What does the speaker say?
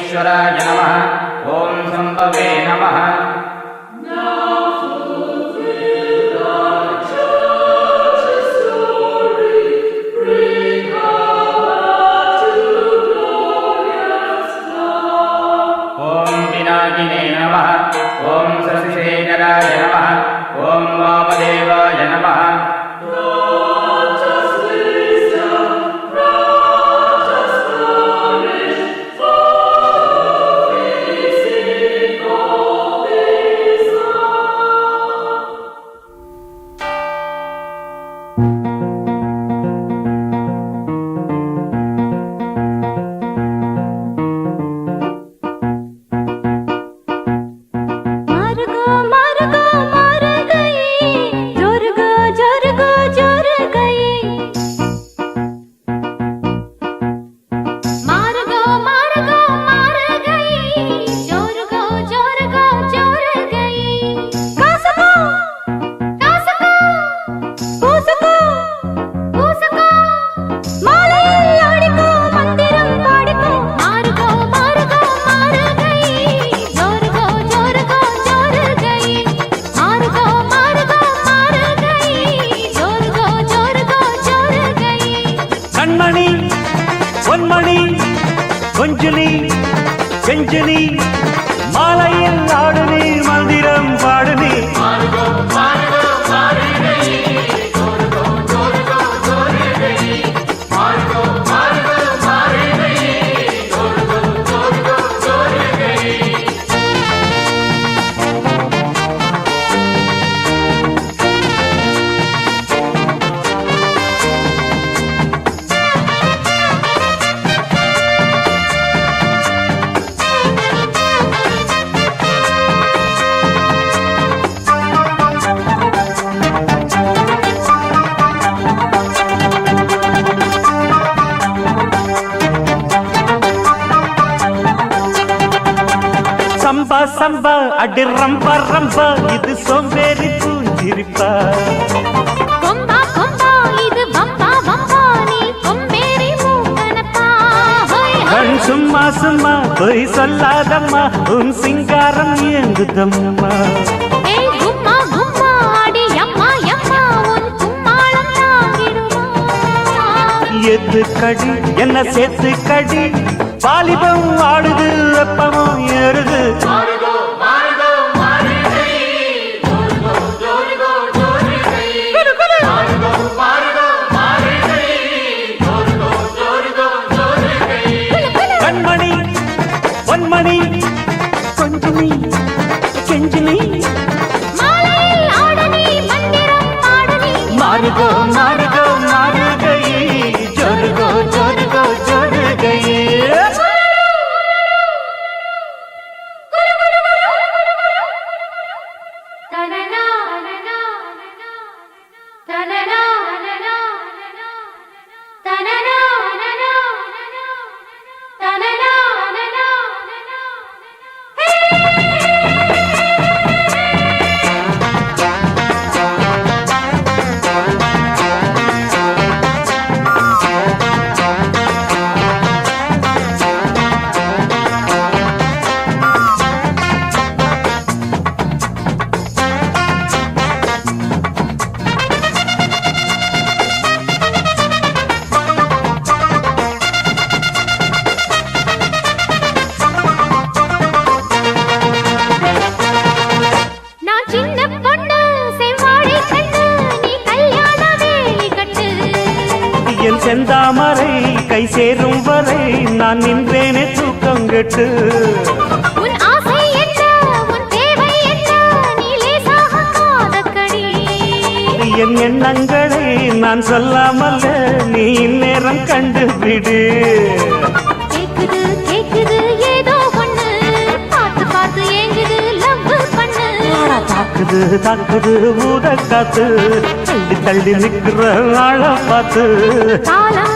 ईश्वराय नमः ॐ संभवे नमः ॐ पिनाकिने नमः ॐ शशिशेखराय नमः ॐ वामदेवाय नमः கொஞ்சலி செஞ்சலி மாலையில் ஆடு நீர் மந்திரம் பாடு நீர் சம்பா சம்பா அடி ரம்பா ரம்பா இது சோம்பேறி பூஞ்சிரிப்பா கொம்பா கொம்பா இது வம்பா வம்பா நீ கொம்பேறி மூக்கனப்பா கண் சும்மா சும்மா பொய் சொல்லாதம்மா உன் சிங்காரம் இயங்குதம்மா ஏய் கும்மா கும்மா அடி அம்மா அம்மா உன் கும்மாளம் தாங்கிடுமா எது கடி என்ன சேர்த்து கடி வாலிபம் ஆடுது வெப்பமும் ஏறுது கண்மணி பொன்மணி கொஞ்சமி கெஞ்சினி மாலையில் ஆடனி மந்திரம் பாடனி மாறுகோ மாறுகோ மாறுகை ஜோருகோ ஜோருகோ ஜோருகை தனனா தனனா தனனா தனனா என் செந்தாமரை கை சேரும் வரை நான் நின்றேனே தூக்கம் கெட்டு உன் ஆசை என்ன உன் தேவை என்ன நீ லேசாக காதக்கடி என் எண்ணங்களை நான் சொல்லாமல் நீ இந்நேரம் கண்டுபிடு கேக்குது கேக்குது ஏதோ ஒண்ணு பார்த்து பார்த்து ஏங்குது லவ் பண்ணு தாக்குது தாக்குது ஊத காத்து தள்ளி தள்ளி நிக்கிற ஆள பார்த்து காலம்